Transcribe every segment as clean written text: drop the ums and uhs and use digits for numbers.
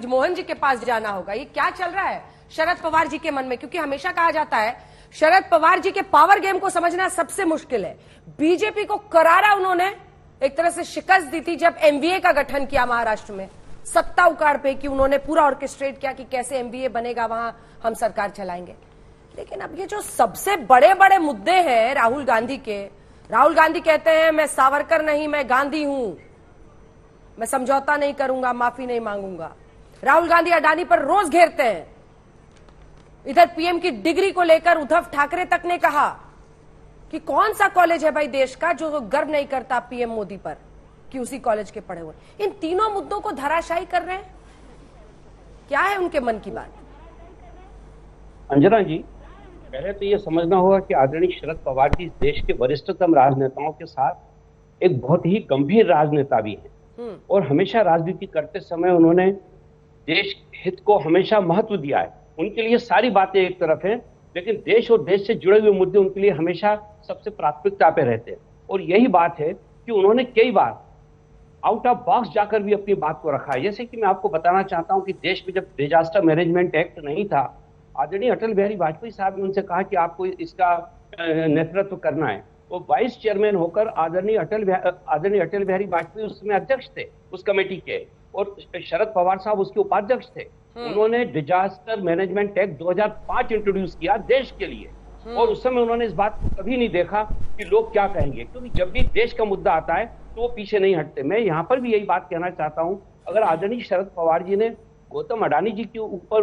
ब्रिजमोहन जी के पास जाना होगा। ये क्या चल रहा है शरद पवार जी के मन में? क्योंकि हमेशा कहा जाता है शरद पवार जी के पावर गेम को समझना सबसे मुश्किल है। बीजेपी को करारा उन्होंने एक तरह से शिकस्त दी थी जब एमवीए का गठन किया महाराष्ट्र में, सत्ता उखाड़ पे कि उन्होंने पूरा ऑर्केस्ट्रेट किया कि कैसे एमवीए बनेगा, वहां हम सरकार चलाएंगे। लेकिन अब ये जो सबसे बड़े बड़े मुद्दे हैं राहुल गांधी के, राहुल गांधी कहते हैं मैं सावरकर नहीं मैं गांधी हूं, मैं समझौता नहीं करूंगा, माफी नहीं मांगूंगा। राहुल गांधी अडानी पर रोज घेरते हैं। इधर पीएम की डिग्री को लेकर उद्धव ठाकरे तक ने कहा कि कौन सा कॉलेज है भाई देश का जो गर्व नहीं करता पीएम मोदी पर कि उसी कॉलेज के पढ़े हुए। इन तीनों मुद्दों को धराशायी कर रहे हैं। क्या है उनके मन की बात? अंजना जी, पहले तो ये समझना होगा कि आदरणीय शरद पवार जी इस देश के वरिष्ठतम राजनेताओं के साथ एक बहुत ही गंभीर राजनेता भी हैं और हमेशा राजनीति करते समय उन्होंने देश हित को हमेशा महत्व दिया है। उनके लिए सारी बातें एक तरफ हैं, लेकिन देश और देश से जुड़े हुए मुद्दे उनके लिए हमेशा सबसे प्राथमिकता पे रहते हैं। और यही बात है कि उन्होंने कई बार आउट ऑफ बॉक्स जाकर भी अपनी बात को रखा है। जैसे कि मैं आपको बताना चाहता हूं कि देश में जब डिजास्टर मैनेजमेंट एक्ट नहीं था, आदरणीय अटल बिहारी वाजपेयी साहब ने उनसे कहा कि आपको इसका नेतृत्व करना है। वो वाइस चेयरमैन होकर आदरणीय अटल बिहारी वाजपेयी उस समय अध्यक्ष थे उस कमेटी के, और शरद पवार साहब उसके उपाध्यक्ष थे। उन्होंने डिजास्टर मैनेजमेंट एक्ट 2005 इंट्रोड्यूस किया देश के लिए, और उस समय उन्होंने इस बात को कभी नहीं देखा कि लोग क्या कहेंगे, क्योंकि जब भी देश का मुद्दा आता है तो वो पीछे नहीं हटते। मैं यहाँ पर भी यही बात कहना चाहता हूँ, अगर आदरणीय शरद पवार जी ने गौतम अडानी जी के ऊपर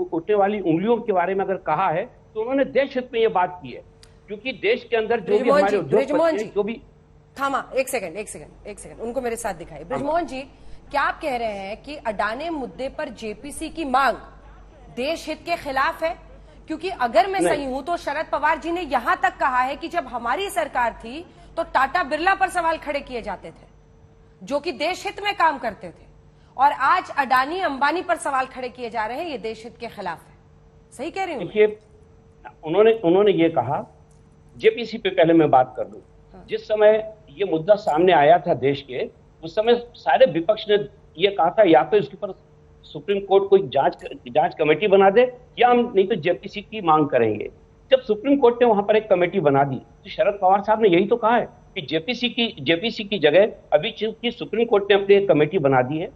उठने वाली उंगलियों के बारे में अगर कहा है तो उन्होंने देश हित में ये बात की है, क्योंकि देश के अंदर जो भी हमारे उद्योगपति जो भी थामा एक सेकंड उनको मेरे साथ दिखाई। ब्रिजमोहन जी, क्या आप कह रहे हैं कि अडानी मुद्दे पर जेपीसी की मांग देश हित के खिलाफ है? क्योंकि अगर मैं सही हूं तो शरद पवार जी ने यहां तक कहा है कि जब हमारी सरकार थी तो टाटा बिरला पर सवाल खड़े किए जाते थे जो कि देश हित में काम करते थे, और आज अडानी अंबानी पर सवाल खड़े किए जा रहे हैं, ये देश हित के खिलाफ है। सही कह रही हूं? देखिए, उन्होंने ये कहा, जेपीसी पे पहले मैं बात कर लूं। जिस समय ये मुद्दा सामने आया था देश के, उस समय सारे विपक्ष ने ये कहा था या तो इसके ऊपर सुप्रीम कोर्ट कोई जांच कमेटी बना दे, या हम नहीं तो जेपीसी की मांग करेंगे। जब सुप्रीम कोर्ट ने वहां पर एक कमेटी बना दी तो शरद पवार साहब ने यही तो कहा है कि जेपीसी की जगह अभी चूंकि सुप्रीम कोर्ट ने अपनी एक कमेटी बना दी है,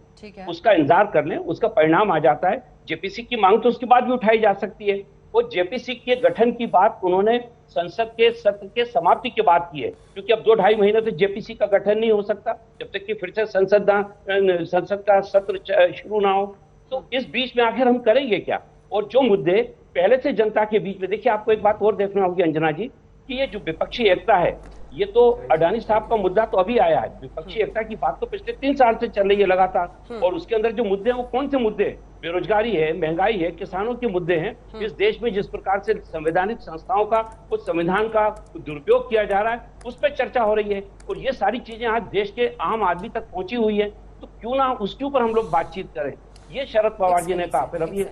उसका इंतजार कर लें, उसका परिणाम आ जाता है। जेपीसी की मांग तो उसके बाद भी उठाई जा सकती है। वो जेपीसी के गठन की बात उन्होंने संसद के सत्र के समाप्ति के बाद की है, क्योंकि अब 2-2.5 महीने तक जेपीसी का गठन नहीं हो सकता जब तक कि फिर से संसद का सत्र शुरू ना हो। तो इस बीच में आखिर हम करेंगे क्या? और जो मुद्दे पहले से जनता के बीच में, देखिए आपको एक बात और देखना होगी अंजना जी, कि ये जो विपक्षी एकता है, ये तो अडानी साहब का मुद्दा तो अभी आया है। विपक्षी एकता की बात तो पिछले 3 साल से चल रही है लगातार, और उसके अंदर जो मुद्दे हैं वो कौन से मुद्दे? बेरोजगारी है, महंगाई है, किसानों के मुद्दे हैं। इस देश में जिस प्रकार से संवैधानिक संस्थाओं का, उस संविधान का दुरुपयोग किया जा रहा है, उस पर चर्चा हो रही है, और ये सारी चीजें आज देश के आम आदमी तक पहुंची हुई है। तो क्यों ना उसके ऊपर हम लोग बातचीत करें, ये शरद पवार जी ने कहा। फिर अब ये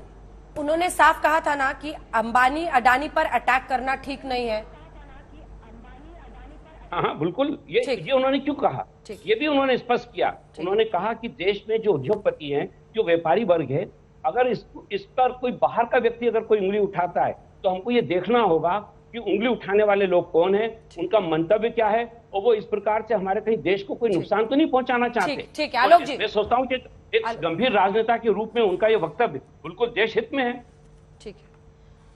उन्होंने साफ कहा था ना कि अंबानी अडानी पर अटैक करना ठीक नहीं है। हाँ, बिल्कुल। ये उन्होंने क्यों कहा, ये भी उन्होंने स्पष्ट किया। उन्होंने कहा कि देश में जो उद्योगपति हैं, जो व्यापारी वर्ग है, अगर इस पर कोई बाहर का व्यक्ति अगर कोई उंगली उठाता है तो हमको ये देखना होगा कि उंगली उठाने वाले लोग कौन हैं, उनका मंतव्य क्या है, और वो इस प्रकार से हमारे कहीं देश को कोई नुकसान तो नहीं पहुंचाना चाहते। ठीक है आलोक जी, मैं सोचता हूँ कि एक गंभीर राजनेता के रूप में उनका ये वक्तव्य बिल्कुल देश हित में है। ठीक है,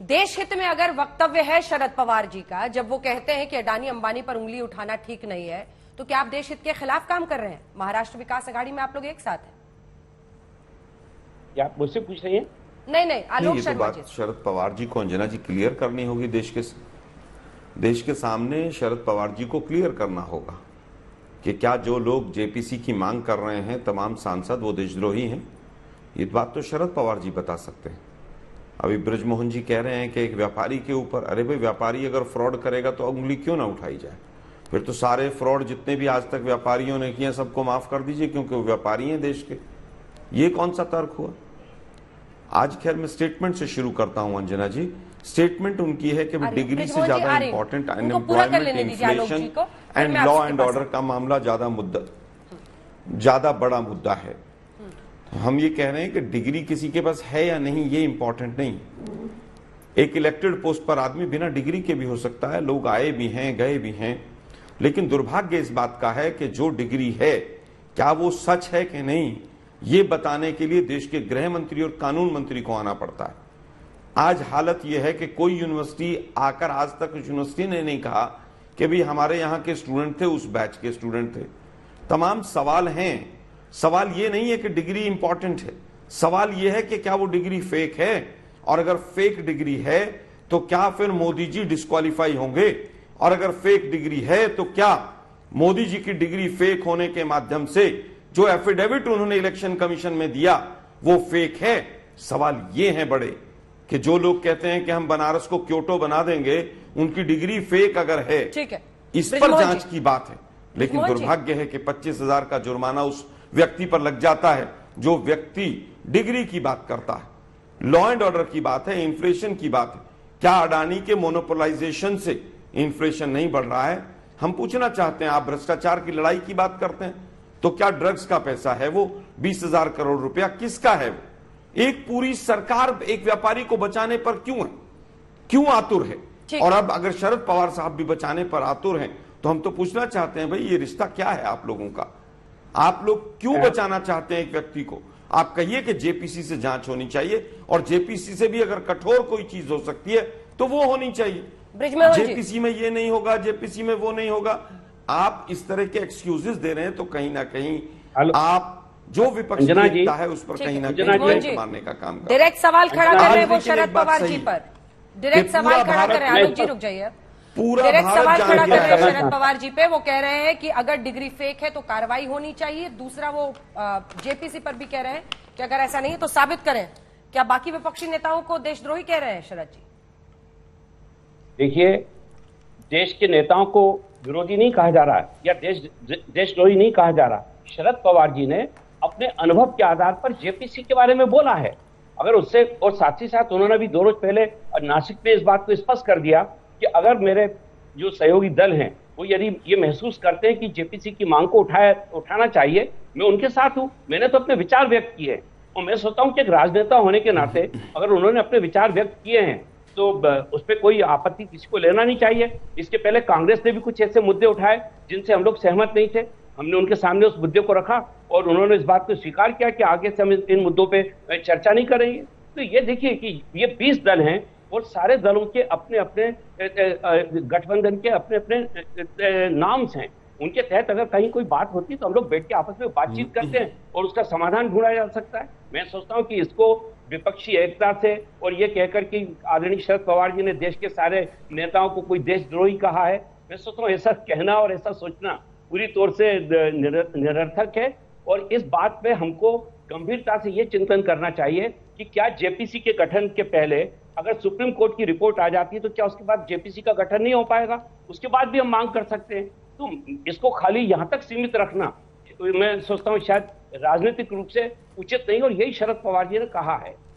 देश हित में अगर वक्तव्य है शरद पवार जी का, जब वो कहते हैं कि अडानी अंबानी पर उंगली उठाना ठीक नहीं है, तो क्या आप देश हित के खिलाफ काम कर रहे हैं? महाराष्ट्र विकास आघाड़ी में आप लोग एक साथ हैं। क्या आप मुझसे पूछ रही हैं? नहीं, आलोक शर्मा जी। शरद पवार जी को अंजना जी क्लियर करनी होगी, देश के सामने शरद पवार जी को क्लियर करना होगा कि क्या जो लोग जेपीसी की मांग कर रहे हैं, तमाम सांसद, वो देशद्रोही हैं। ये बात तो शरद पवार जी बता सकते हैं। अभी ब्रिजमोहन जी कह रहे हैं कि एक व्यापारी के ऊपर, अरे भाई व्यापारी अगर फ्रॉड करेगा तो उंगली क्यों ना उठाई जाए? फिर तो सारे फ्रॉड जितने भी आज तक व्यापारियों ने किए सबको माफ कर दीजिए, क्योंकि वो व्यापारी हैं देश के। ये कौन सा तर्क हुआ? आज खैर मैं स्टेटमेंट से शुरू करता हूं अंजना जी। स्टेटमेंट उनकी है कि डिग्री से ज्यादा important unemployment, inflation and law and order का मामला ज्यादा बड़ा मुद्दा है। हम ये कह रहे हैं कि डिग्री किसी के पास है या नहीं ये इंपॉर्टेंट नहीं। एक इलेक्टेड पोस्ट पर आदमी बिना डिग्री के भी हो सकता है, लोग आए भी हैं गए भी हैं, लेकिन दुर्भाग्य इस बात का है कि जो डिग्री है क्या वो सच है कि नहीं ये बताने के लिए देश के गृह मंत्री और कानून मंत्री को आना पड़ता है। आज हालत यह है कि कोई यूनिवर्सिटी आकर आज तक उस यूनिवर्सिटी ने नहीं कहा कि भाई हमारे यहाँ के स्टूडेंट थे, उस बैच के स्टूडेंट थे। तमाम सवाल हैं। सवाल ये नहीं है कि डिग्री इंपॉर्टेंट है, सवाल ये है कि क्या वो डिग्री फेक है, और अगर फेक डिग्री है तो क्या फिर मोदी जी डिस्क्वालीफाई होंगे, और अगर फेक डिग्री है तो क्या मोदी जी की डिग्री फेक होने के माध्यम से जो एफिडेविट उन्होंने इलेक्शन कमीशन में दिया वो फेक है। सवाल ये है बड़े कि जो लोग कहते हैं कि हम बनारस को क्योटो बना देंगे, उनकी डिग्री फेक अगर है, ठीक है, इस पर जांच की बात है। लेकिन दुर्भाग्य है कि 25,000 का जुर्माना उस व्यक्ति पर लग जाता है जो व्यक्ति डिग्री की बात करता है। लॉ एंड ऑर्डर की बात है, इन्फ्लेशन की बात है। क्या अडानी के मोनोपोलाइजेशन से इन्फ्लेशन नहीं बढ़ रहा है? हम पूछना चाहते हैं। आप भ्रष्टाचार की लड़ाई की बात करते हैं तो क्या ड्रग्स का पैसा है वो 20,000 करोड़ रुपया किसका है? वो एक पूरी सरकार एक व्यापारी को बचाने पर क्यों है, क्यों आतुर है? और अब अगर शरद पवार साहब भी बचाने पर आतुर हैं तो हम तो पूछना चाहते हैं भाई ये रिश्ता क्या है आप लोगों का? आप लोग क्यों बचाना चाहते हैं एक व्यक्ति को? आप कहिए कि जेपीसी से जांच होनी चाहिए, और जेपीसी से भी अगर कठोर कोई चीज हो सकती है तो वो होनी चाहिए। जेपीसी में ये नहीं होगा, जेपीसी में वो नहीं होगा। आप इस तरह के एक्सक्यूजेस दे रहे हैं तो कहीं ना कहीं आप जो विपक्ष देखता है उस पर कहीं ना कहीं मारने का काम कर। डायरेक्ट सवाल खड़ा कर रहे हैं वो शरद पवार जी पर। डायरेक्ट सवाल खड़ा कर रहे हैं, आलोक जी रुक जाइए। डायरेक्ट सवाल खड़ा कर रहे हैं शरद पवार जी पे। वो कह रहे हैं कि अगर डिग्री फेक है तो कार्रवाई होनी चाहिए। दूसरा वो जेपीसी पर भी कह रहे हैं कि अगर ऐसा नहीं है तो साबित करें। क्या बाकी विपक्षी नेताओं को देशद्रोही कह रहे हैं शरद जी? देखिए, देश के नेताओं को विरोधी नहीं कहा जा रहा है या देशद्रोही नहीं कहा जा रहा। शरद पवार जी ने अपने अनुभव के आधार पर जेपीसी के बारे में बोला है। अगर उससे, और साथ ही साथ उन्होंने भी 2 रोज पहले नासिक में इस बात को स्पष्ट कर दिया कि अगर मेरे जो सहयोगी दल हैं वो यदि ये महसूस करते हैं कि जेपीसी की मांग को उठाना चाहिए, मैं उनके साथ हूं। मैंने तो अपने विचार व्यक्त किए और मैं सोचता हूं कि एक राजनेता होने के नाते अगर उन्होंने अपने विचार व्यक्त किए हैं तो उस पर कोई आपत्ति किसी को लेना नहीं चाहिए। इसके पहले कांग्रेस ने भी कुछ ऐसे मुद्दे उठाए जिनसे हम लोग सहमत नहीं थे। हमने उनके सामने उस मुद्दे को रखा और उन्होंने इस बात को स्वीकार किया कि आगे से हम इन मुद्दों पे चर्चा नहीं करेंगे। तो ये देखिए कि ये 20 दल हैं और सारे दलों के अपने अपने गठबंधन के अपने अपने नाम्स हैं। उनके तहत अगर कहीं कोई बात होती तो हम लोग बैठ के आपस में बातचीत करते हैं और उसका समाधान ढूंढा जा सकता है। मैं सोचता हूं कि इसको विपक्षी एकता से और ये कहकर कि आदरणीय शरद पवार जी ने देश के सारे नेताओं को कोई देशद्रोही कहा है, मैं सोचता हूँ ऐसा कहना और ऐसा सोचना पूरी तौर से निरर्थक है। और इस बात पे हमको गंभीरता से ये चिंतन करना चाहिए कि क्या जेपीसी के गठन के पहले अगर सुप्रीम कोर्ट की रिपोर्ट आ जाती है तो क्या उसके बाद जेपीसी का गठन नहीं हो पाएगा? उसके बाद भी हम मांग कर सकते हैं। तो इसको खाली यहां तक सीमित रखना मैं सोचता हूं शायद राजनीतिक रूप से उचित नहीं, और यही शरद पवार जी ने कहा है।